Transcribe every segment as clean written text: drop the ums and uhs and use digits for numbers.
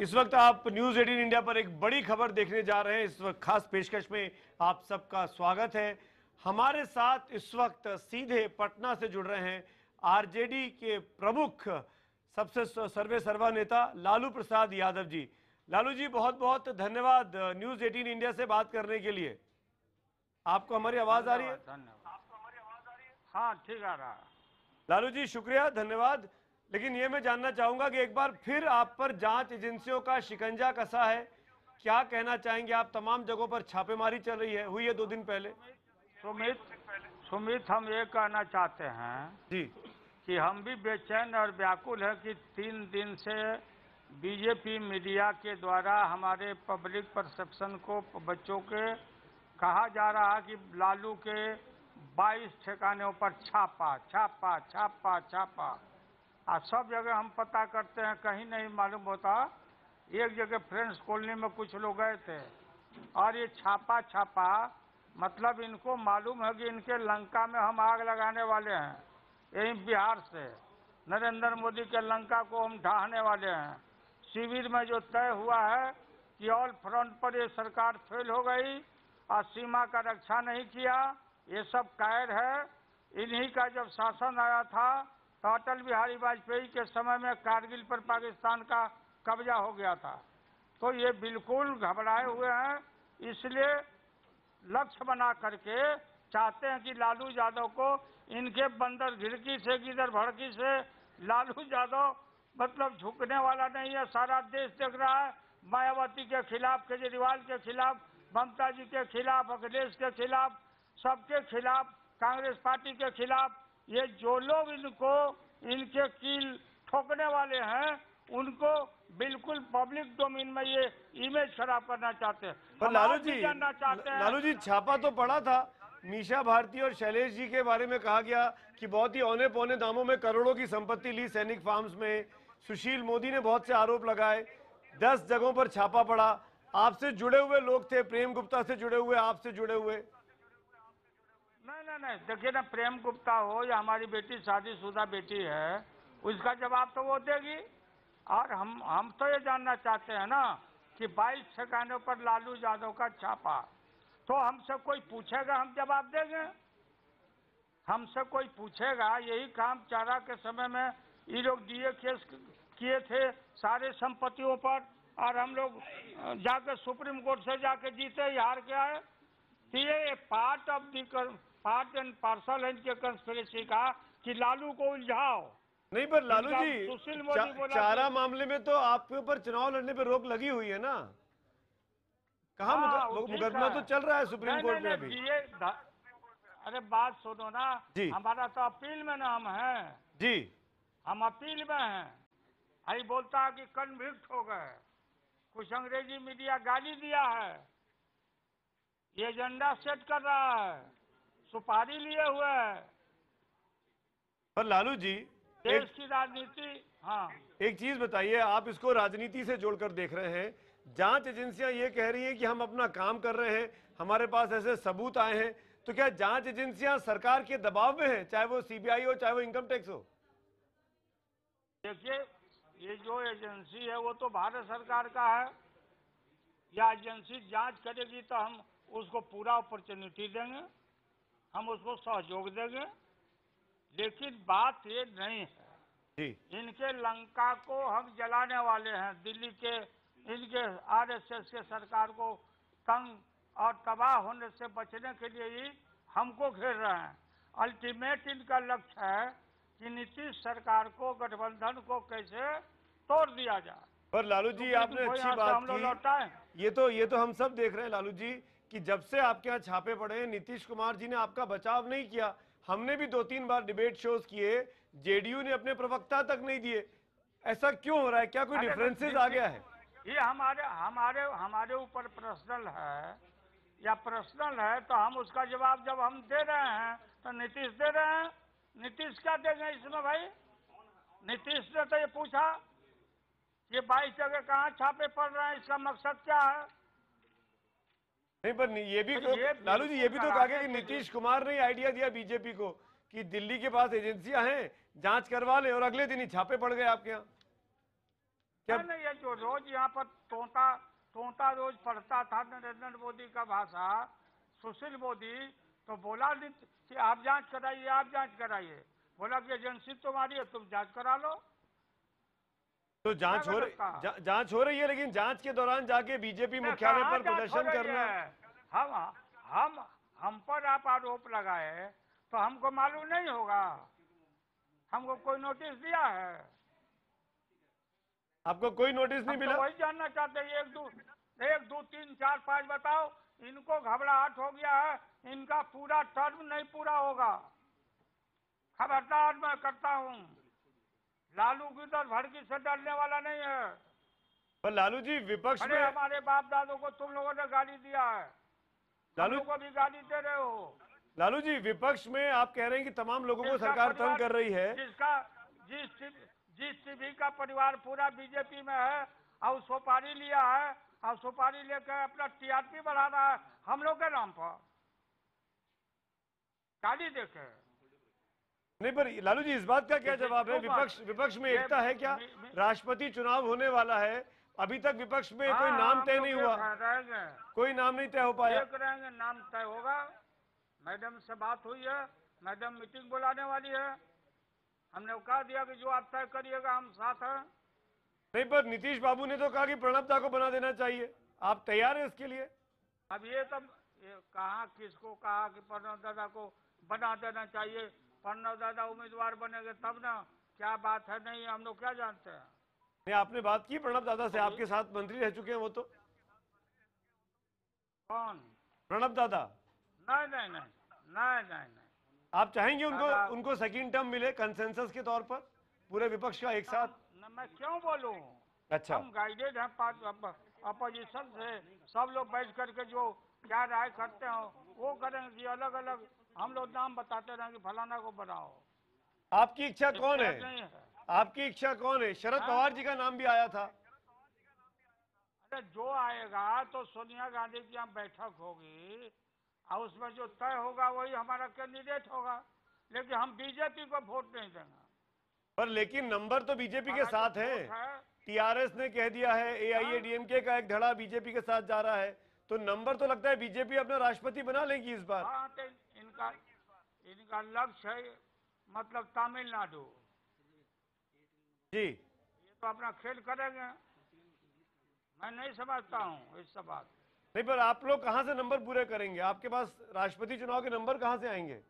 इस वक्त आप न्यूज 18 इंडिया पर एक बड़ी खबर देखने जा रहे हैं। इस वक्त खास पेशकश में आप सबका स्वागत है। हमारे साथ इस वक्त सीधे पटना से जुड़ रहे हैं आरजेडी के प्रमुख सबसे सर्वे सर्वा नेता लालू प्रसाद यादव जी। लालू जी, बहुत बहुत धन्यवाद न्यूज 18 इंडिया से बात करने के लिए। आपको हमारी आवाज आ रही है? हाँ, ठीक आ रहा है। लालू जी शुक्रिया, धन्यवाद। लेकिन ये मैं जानना चाहूंगा कि एक बार फिर आप पर जांच एजेंसियों का शिकंजा कसा है, क्या कहना चाहेंगे आप? तमाम जगहों पर छापेमारी चल रही है, हुई है 2 दिन पहले। सुमित, हम ये कहना चाहते हैं जी कि हम भी बेचैन और व्याकुल है कि 3 दिन से बीजेपी मीडिया के द्वारा हमारे पब्लिक परसेप्शन को, बच्चों के कहा जा रहा है कि लालू के 22 ठिकानों पर छापा छापा छापा छापा। आज सब जगह हम पता करते हैं, कहीं नहीं मालूम होता। एक जगह फ्रेंड्स कॉलोनी में कुछ लोग गए थे और ये छापा छापा मतलब इनको मालूम है कि इनके लंका में हम आग लगाने वाले हैं। यही बिहार से नरेंद्र मोदी के लंका को हम ढाहने वाले हैं। शिविर में जो तय हुआ है कि ऑल फ्रंट पर ये सरकार फेल हो गई और सीमा का रक्षा नहीं किया, ये सब कायर है। इन्हीं का जब शासन आया था तो अटल बिहारी वाजपेयी के समय में कारगिल पर पाकिस्तान का कब्जा हो गया था। तो ये बिल्कुल घबराए हुए हैं, इसलिए लक्ष्य बना करके चाहते हैं कि लालू यादव को इनके बंदर घिड़की से गिदर भड़की से लालू यादव मतलब झुकने वाला नहीं है। सारा देश देख रहा है, मायावती के खिलाफ, केजरीवाल के खिलाफ, ममता जी के खिलाफ, अखिलेश के खिलाफ, सबके खिलाफ, कांग्रेस पार्टी के खिलाफ। ये जो लोग इनको इनके कील ठोकने वाले हैं उनको बिल्कुल पब्लिक डोमेन में ये इमेज खराब करना चाहते हैं। पर लालू जी छापा तो पड़ा था। मीशा भारती और शैलेश जी के बारे में कहा गया कि बहुत ही औने पौने दामों में करोड़ों की संपत्ति ली सैनिक फार्म्स में। सुशील मोदी ने बहुत से आरोप लगाए, 10 जगहों पर छापा पड़ा। आपसे जुड़े हुए लोग थे, प्रेम गुप्ता से जुड़े हुए, आपसे जुड़े हुए। नहीं, देखिए ना, प्रेम गुप्ता हो या हमारी बेटी शादीशुदा बेटी है, उसका जवाब तो वो देगी। और हम तो ये जानना चाहते हैं ना कि 22 ठिकानों पर लालू यादव का छापा, तो हमसे कोई पूछेगा हम जवाब देंगे? हमसे कोई पूछेगा? यही काम चारा के समय में ये लोग डीए केस किए थे सारे संपत्तियों पर, और हम लोग जाके सुप्रीम कोर्ट से जाके जीते ही हार के आए। तो ये पार्ट एंड पार्सल है इनके कंस्पिरेसी का कि लालू को उलझाओ। नहीं, पर लालू जी चारा मामले में तो आपके ऊपर चुनाव लड़ने पे रोक लगी हुई है ना? कहाँ मुकदमा तो चल रहा है सुप्रीम कोर्ट में अभी। अरे बात सुनो ना, हमारा तो अपील में ना हम हैं जी, हम अपील में हैं। अभी बोलता है कि कन्विक्ट हो गए, कुछ अंग्रेजी मीडिया गाली दिया है, ये एजेंडा सेट कर रहा है, सुपारी लिए हुए है। पर लालू जी देश की राजनीति, हाँ, एक चीज बताइए, आप इसको राजनीति से जोड़कर देख रहे हैं। जांच एजेंसियां ये कह रही हैं कि हम अपना काम कर रहे हैं, हमारे पास ऐसे सबूत आए हैं, तो क्या जांच एजेंसियां सरकार के दबाव में हैं, चाहे वो सीबीआई हो चाहे वो इनकम टैक्स हो? देखिए, ये जो एजेंसी है वो तो भारत सरकार का है। या एजेंसी जांच करेगी तो हम उसको पूरा अपॉर्चुनिटी देंगे, हम उसको सहयोग देंगे। लेकिन बात ये नहीं है जी, इनके लंका को हम जलाने वाले हैं। दिल्ली के इनके आरएसएस के सरकार को तंग और तबाह होने से बचने के लिए ही हमको घेर रहे हैं। अल्टीमेट इनका लक्ष्य है कि नीतीश सरकार को, गठबंधन को कैसे तोड़ दिया जाए। पर लालू जी आपने अच्छी बात की, ये तो हम सब देख रहे हैं लालू जी कि जब से आपके यहाँ छापे पड़े हैं, नीतीश कुमार जी ने आपका बचाव नहीं किया। हमने भी 2-3 बार डिबेट शोज किए, जेडीयू ने अपने प्रवक्ता तक नहीं दिए। ऐसा क्यों हो रहा है? क्या कोई डिफरेंसेस आ गया है? ये हमारे ऊपर पर्सनल है या पर्सनल है, तो हम उसका जवाब जब हम दे रहे हैं तो नीतीश दे रहे हैं। नीतीश क्या देंगे इसमें भाई? नीतीश ने तो ये पूछा ये 22 जगह कहाँ छापे पड़ रहे हैं, इसका मकसद क्या है? नहीं, पर ये भी लालू जी ये भी तो कहा गया कि नीतीश कुमार ने आइडिया दिया बीजेपी को कि दिल्ली के पास एजेंसियां हैं, जांच करवा ले, और अगले दिन ही छापे पड़ गए आपके यहाँ। नहीं, ये जो रोज यहाँ पर तोता रोज पढ़ता था नरेंद्र मोदी का भाषा, सुशील मोदी, तो बोला नहीं कि आप जांच कराइए, आप जांच कराइए। बोला कि एजेंसी तुम्हारी है, तुम जांच करा लो। तो जांच हो रही है, लेकिन जांच के दौरान जाके बीजेपी मुख्यालय पर प्रदर्शन करना। हम पर आप आरोप लगाए तो हमको मालूम नहीं होगा? हमको कोई नोटिस दिया है? आपको कोई नोटिस नहीं मिला? तो वही जानना चाहते हैं। 1 2 3 4 5 बताओ। इनको घबराहट हो गया है, इनका पूरा टर्म नहीं पूरा होगा। खबरदार मैं करता हूँ, लालू की तरह भड़की से डरने वाला नहीं है। पर लालू जी विपक्ष में, हमारे बाप दादों को तुम लोगों ने गाली दिया है, लालू को भी गाली दे रहे हो। लालू जी विपक्ष में आप कह रहे हैं कि तमाम लोगों को सरकार तंग कर रही है। जिस टीवी का परिवार पूरा बीजेपी में है और सुपारी लिया है और सुपारी लेकर अपना टीआरपी बढ़ा रहा है हम लोग के नाम पर, गाली देके। नहीं, पर लालू जी इस बात का क्या जवाब है? विपक्ष में एकता है क्या? राष्ट्रपति चुनाव होने वाला है, अभी तक विपक्ष में कोई नाम तय नहीं हुआ, कोई नाम नहीं तय हो पाया। रहेंगे, नाम तय होगा। मैडम से बात हुई है, मैडम मीटिंग बुलाने वाली है। हमने कहा दिया कि जो आप तय करिएगा हम साथ हैं। नहीं, पर नीतीश बाबू ने तो कहा कि प्रणब दा को बना देना चाहिए, आप तैयार हैं इसके लिए? अब ये कहा, किसको कहा कि प्रणब दादा को बना देना चाहिए? प्रणब दादा उम्मीदवार बनेंगे तब ना, क्या बात है? नहीं, हम लोग क्या जानते हैं। नहीं, आपने बात की प्रणब दादा से? आपके साथ मंत्री रह चुके हैं वो तो। कौन? प्रणब दादा? नहीं। आप चाहेंगे उनको सेकंड टर्म मिले कंसेंसस के तौर पर, पूरे विपक्ष का एक साथ? मैं क्यों बोलूं? अच्छा, हम गाइडेड हैं अपोजिशन से, सब लोग बैठ करके जो क्या राय करते हो वो करेंगे कि अलग अलग हम लोग नाम बताते रहे कि फलाना को बनाओ। आपकी इच्छा कौन है? आपकी इच्छा कौन है? शरद पवार जी का नाम भी आया था। अरे जो आएगा तो सोनिया गांधी की यहाँ बैठक होगी और उसमें जो तय होगा वही हमारा कैंडिडेट होगा, लेकिन हम बीजेपी को वोट नहीं देंगे। पर लेकिन नंबर तो बीजेपी के साथ है। टीआरएस ने कह दिया है, एआईएडीएमके का एक धड़ा बीजेपी के साथ जा रहा है, तो नंबर तो लगता है बीजेपी अपना राष्ट्रपति बना लेगी इस बार। हाँ, तो इनका लक्ष्य है मतलब तमिलनाडु जी। ये तो अपना खेल करेंगे। मैं नहीं समझता हूँ इस बात। नहीं, पर आप लोग कहां से नंबर पूरे करेंगे? आपके पास राष्ट्रपति चुनाव के नंबर कहां से आएंगे?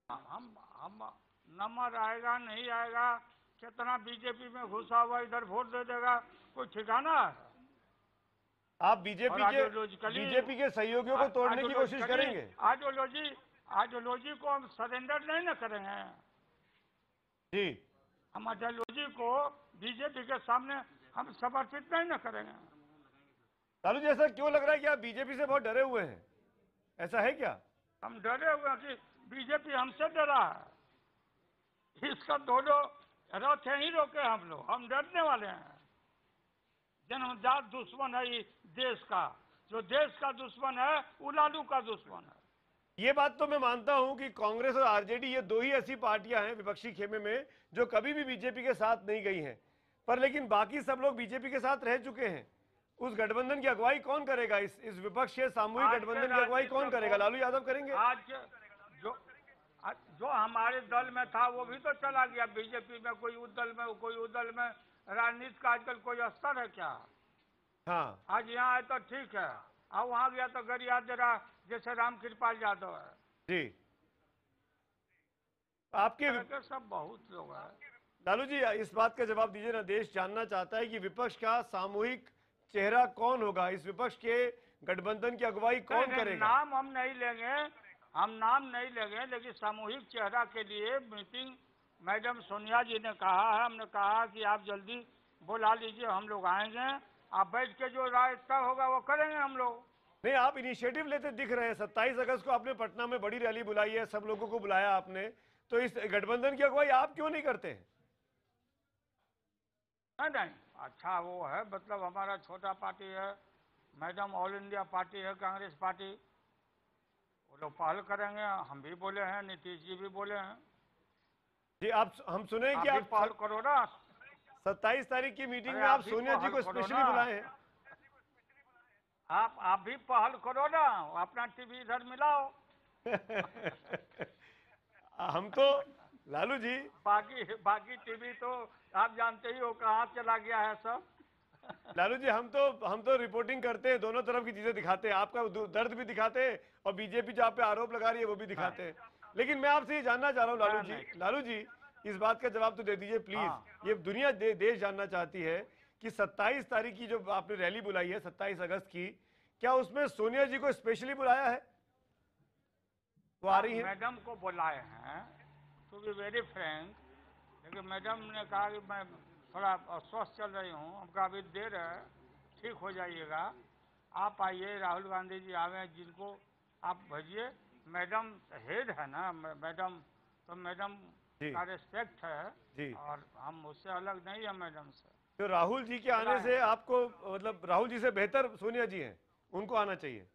हम नंबर आएगा नहीं आएगा, कितना बीजेपी में घुसा हुआ इधर वोट दे देगा, कोई ठिकाना है? आप बीजेपी के सहयोगियों को तोड़ने की कोशिश करेंगे? आइडियोलॉजी को हम सरेंडर नहीं न करेंगे जी। हम आइडियोलॉजी को बीजेपी के सामने हम समर्पित नहीं न करेंगे। लालू जी, ऐसा क्यों लग रहा है कि आप बीजेपी से बहुत डरे हुए हैं? ऐसा है क्या? हम डरे हुए हैं कि बीजेपी हमसे डरा है। इसका दोनों रथ ही रोके हम लोग। हम डरने वाले हैं। जन्मजात दुश्मन है ये देश का। जो देश का दुश्मन है वो लालू का दुश्मन है। ये बात तो मैं मानता हूं कि कांग्रेस और आरजेडी ये दो ही ऐसी पार्टियां हैं विपक्षी खेमे में जो कभी भी बीजेपी के साथ नहीं गई हैं, पर लेकिन बाकी सब लोग बीजेपी के साथ रह चुके हैं। उस गठबंधन की अगुवाई कौन करेगा? इस विपक्ष के सामूहिक गठबंधन की अगुवाई कौन करेगा? लालू यादव करेंगे? आज जो हमारे दल में था वो भी तो चला गया बीजेपी में। कोई उस दल में राजनीति का आजकल कोई स्तर है क्या? हाँ, आज यहाँ आए तो ठीक है, और वहां गया तो गरिया जरा जैसे रामकृपाल यादव है जी। आपके सब बहुत लोग हैं। लालू जी, इस बात का जवाब दीजिए ना, देश जानना चाहता है कि विपक्ष का सामूहिक चेहरा कौन होगा? इस विपक्ष के गठबंधन की अगुवाई कौन करेगा? नाम हम नहीं लेंगे, लेकिन सामूहिक चेहरा के लिए मीटिंग मैडम सोनिया जी ने कहा है। हमने कहा कि आप जल्दी बुला लीजिए, हम लोग आएंगे, आप बैठ के जो राय तय होगा वो करेंगे हम लोग। नहीं, आप इनिशिएटिव लेते दिख रहे हैं। 27 अगस्त को आपने पटना में बड़ी रैली बुलाई है, सब लोगों को बुलाया आपने, तो इस गठबंधन की अगुवाई आप क्यों नहीं करते हैं? नहीं, अच्छा वो है, मतलब हमारा छोटा पार्टी है, मैडम ऑल इंडिया पार्टी है कांग्रेस पार्टी, वो लोग पहल करेंगे। हम भी बोले हैं, नीतीश जी भी बोले हैं। जी, हम सुने कि आप पहल करो ना। 27 तारीख की मीटिंग अरे में आप आप भी सोनिया जी पहल को करो स्पेशली ना। बुलाए हैं। आप भी पहल करो ना, अपना टीवी इधर मिलाओ। हम तो लालू जी, बाकी बाकी टीवी तो आप जानते ही हो कहाँ चला गया है सब। लालू जी हम तो रिपोर्टिंग करते हैं, दोनों तरफ की चीजें दिखाते हैं, आपका दर्द भी दिखाते हैं और बीजेपी जो आप पे आरोप लगा रही है वो भी दिखाते हैं। लेकिन मैं आपसे ये जानना चाह रहा हूँ नहीं। लालू जी इस बात का जवाब तो दे दीजिए प्लीज। हाँ। ये दुनिया देश जानना चाहती है कि 27 तारीख की जो आपने रैली बुलाई है 27 अगस्त की, क्या उसमें सोनिया जी को स्पेशली बुलाया है? वो आ रही है? मैडम को बुलाए हैं, टू बी वेरी फ्रैंक। लेकिन मैडम ने कहा कि मैं थोड़ा अस्वस्थ चल रही हूँ, हमका अभी देर है, ठीक हो जाइएगा, आप आइए, राहुल गांधी जी आवे, जिनको आप भेजिए। मैडम हेड है ना मैडम, तो मैडम जी का रिस्पेक्ट है जी। और हम उससे अलग नहीं है मैडम से। तो राहुल जी के आने बुलाए से हैं। आपको मतलब राहुल जी से बेहतर सोनिया जी हैं, उनको आना चाहिए।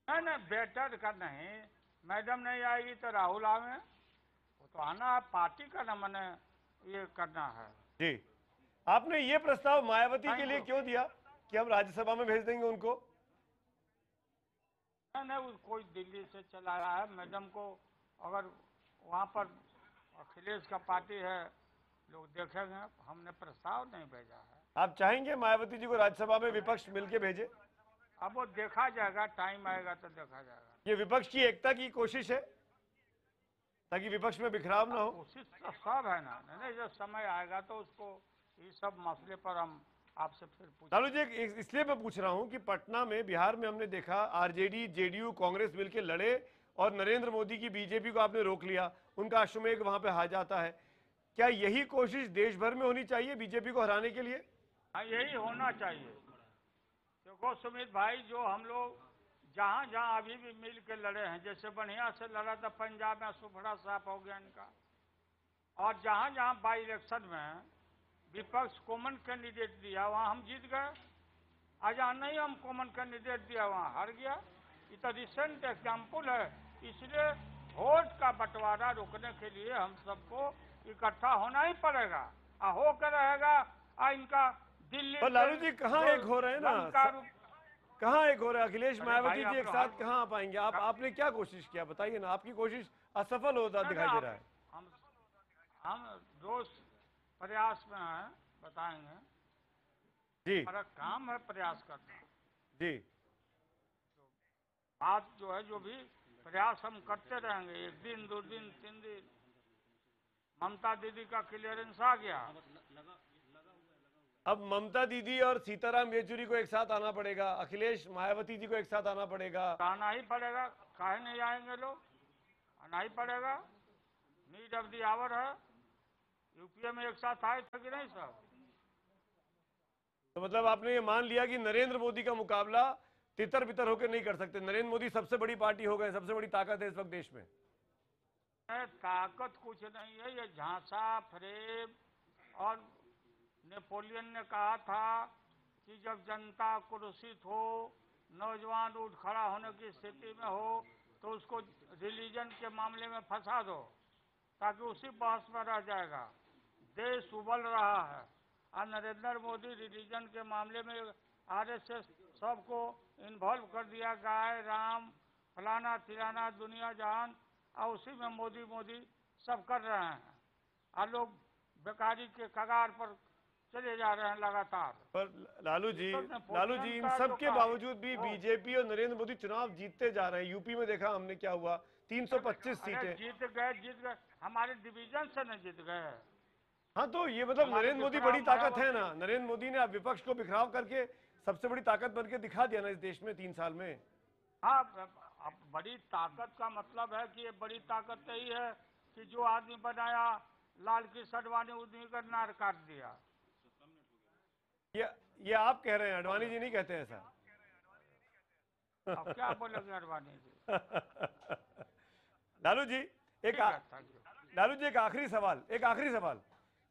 नहीं बेटर का नहीं, मैडम नहीं आएगी तो राहुल आवे, वो तो आना है, पार्टी का ना मैंने ये करना है। जी, आपने ये प्रस्ताव मायावती के थैंक लिए यू। क्यों दिया कि हम राज्यसभा में भेज देंगे उनको? नहीं कोई दिल्ली से चला आया है, मैडम को अगर वहाँ पर अखिलेश का पार्टी है, लोग देखेंगे, हमने प्रस्ताव नहीं भेजा है। आप चाहेंगे मायावती जी को राज्यसभा में विपक्ष मिलके भेजे? अब वो देखा जाएगा, टाइम आएगा तो देखा जाएगा। ये विपक्ष की एकता की कोशिश है ताकि विपक्ष में बिखराव ना हो। कोशिश तो सब है ना, नहीं जब समय आएगा तो उसको ये सब मसले पर हम आपसे फिर लालू पूछेंगे। जी इसलिए मैं पूछ रहा हूं कि पटना में, बिहार में हमने देखा आरजेडी, जेडीयू, कांग्रेस मिलकर लड़े और नरेंद्र मोदी की बीजेपी को आपने रोक लिया, उनका अश्वमेध वहां पे आ जाता है। क्या यही कोशिश देश भर में होनी चाहिए बीजेपी को हराने के लिए? हाँ यही होना चाहिए। देखो सुमित भाई, जो हम लोग जहाँ जहाँ अभी भी मिल के लड़े हैं, जैसे बढ़िया से लड़ा था पंजाब में, सुफड़ा साफ हो गया इनका, और जहाँ जहाँ बाई इलेक्शन में विपक्ष कॉमन कैंडिडेट दिया वहाँ हम जीत गए, और जहाँ नहीं हम कॉमन कैंडिडेट दिया वहाँ हार गया। ये तो रिसेंट एग्जाम्पल है। इसलिए वोट का बंटवारा रोकने के लिए हम सबको इकट्ठा होना ही पड़ेगा, और होकर रहेगा। और इनका दिल्ली और लालू जी कहाँ एक हो रहे हैं ना, कहाँ एक हो रहा है? अखिलेश मायावती जी एक साथ कहाँ आ पाएंगे? आपने क्या कोशिश किया बताइए ना, आपकी कोशिश असफल होता दिखाई दे रहा है। हम रोज प्रयास में हैं, बताएंगे। जी हमारा काम है प्रयास करना। जी। बात जो है, जो भी प्रयास हम करते रहेंगे, 1 दिन 2 दिन 3 दिन। ममता दीदी का क्लियरेंस आ गया, अब ममता दीदी और सीताराम येचुरी को एक साथ आना पड़ेगा, अखिलेश मायावती जी को एक साथ आना पड़ेगा। आना ही पड़ेगा, काहे नहीं आएंगे लोग, आना ही पड़ेगा। नीड ऑफ द आवर है। यूपीए में एक साथ आए थे कि नहीं साहब? तो मतलब आपने ये मान लिया कि नरेंद्र मोदी का मुकाबला तितर बितर होकर नहीं कर सकते? नरेंद्र मोदी सबसे बड़ी पार्टी हो गए, सबसे बड़ी ताकत है इस वक्त देश में। ताकत कुछ नहीं है, ये झांसा फ्रेब। और नेपोलियन ने कहा था कि जब जनता कुरुषित हो, नौजवान उठ खड़ा होने की स्थिति में हो, तो उसको रिलीजन के मामले में फंसा दो, ताकि उसी बहस में रह जाएगा। देश उबल रहा है और नरेंद्र मोदी रिलीजन के मामले में आरएसएस सबको इन्वॉल्व कर दिया, गाय राम फलाना तिलाना दुनिया जहान, और उसी में मोदी मोदी सब कर रहे हैं, और लोग बेकारी के कगार पर चले जा रहे हैं लगातार। पर लालू जी इन सब के बावजूद भी बीजेपी और नरेंद्र मोदी चुनाव जीतते जा रहे हैं। यूपी में देखा हमने क्या हुआ, 325 सीटें। जीत गए, हमारे डिवीजन से न जीत गए। हाँ तो ये मतलब नरेंद्र मोदी बड़ी ताकत है ना, नरेंद्र मोदी ने अब विपक्ष को बिखराव करके सबसे बड़ी ताकत बन के दिखा दिया ना इस देश में 3 साल में। हाँ, अब बड़ी ताकत का मतलब है कि ये बड़ी ताकत यही है कि जो आदमी बनाया लाल कृष्ण आडवाणी, उन्हीं का नार काट दिया। ये आप कह रहे हैं, आडवाणी जी नहीं कहते ऐसा। अब क्या बोलेंगे आडवाणी जी? लालू जी एक आखिरी सवाल,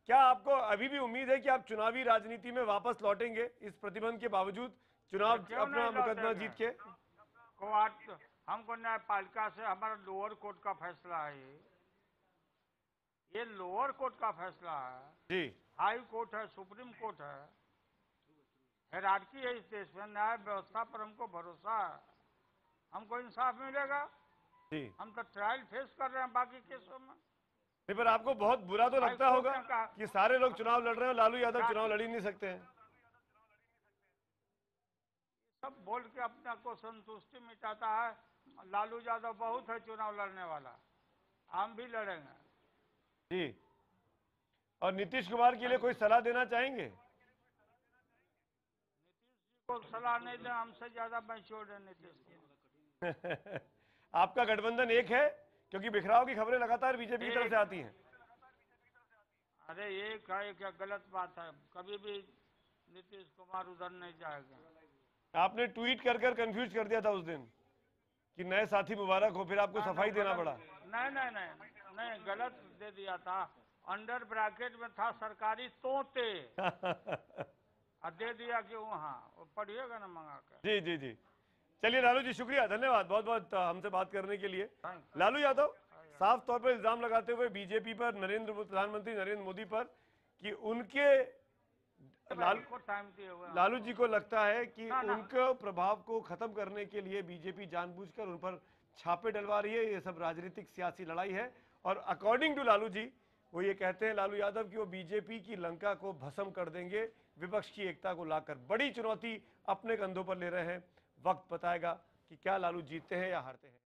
क्या आपको अभी भी उम्मीद है कि आप चुनावी राजनीति में वापस लौटेंगे इस प्रतिबंध के बावजूद, चुनाव अपना मुकदमा जीत के? कोर्ट हमको न्यायपालिका से, हमारा लोअर कोर्ट का फैसला है, ये लोअर कोर्ट का फैसला है। जी, हाई कोर्ट है, सुप्रीम कोर्ट है, हायरार्की है इस देश में, न्याय व्यवस्था पर हमको भरोसा है। हमको इंसाफ मिलेगा। जी। हम तो ट्रायल फेस कर रहे हैं बाकी केसों में। नहीं, पर आपको बहुत बुरा तो लगता हाई कोर्ट होगा ने कहा- कि सारे लोग चुनाव लड़ रहे हैं और लालू यादव चुनाव लड़ ही नहीं सकते हैं। सब बोल के अपने को संतुष्टि मिटाता है। लालू यादव बहुत है चुनाव लड़ने वाला, हम भी लड़ेंगे। जी। और नीतीश कुमार के लिए कोई सलाह देना चाहेंगे? नीतीश जी को सलाह नहीं दें, हमसे ज्यादा मैच्योर है नीतीश कुमार। आपका गठबंधन एक है, क्योंकि बिखराव की खबरें लगातार बीजेपी की तरफ से आती हैं। अरे एक है, क्या गलत बात है। कभी भी नीतीश कुमार उधर नहीं जाएगा। आपने ट्वीट कर कर कंफ्यूज कर दिया था उस दिन कि नए साथी मुबारक हो, फिर आपको सफाई देना पड़ा। नहीं, गलत दे दिया था। अंडर ब्रैकेट में था सरकारी तोते और दे दिया कि वहाँ पढ़िएगा ना मंगा कर। जी जी जी। चलिए लालू जी, शुक्रिया, धन्यवाद बहुत बहुत हमसे बात करने के लिए। लालू यादव साफ तौर पर इल्जाम लगाते हुए बीजेपी पर, प्रधानमंत्री नरेंद्र मोदी पर, कि उनके लालू जी को लगता है कि उनके प्रभाव को खत्म करने के लिए बीजेपी जानबूझकर उन पर छापे डलवा रही है। ये सब राजनीतिक सियासी लड़ाई है। और अकॉर्डिंग टू लालू जी, वो ये कहते हैं लालू यादव कि वो बीजेपी की लंका को भस्म कर देंगे, विपक्ष की एकता को लाकर बड़ी चुनौती अपने कंधों पर ले रहे हैं। वक्त बताएगा कि क्या लालू जीतते हैं या हारते हैं।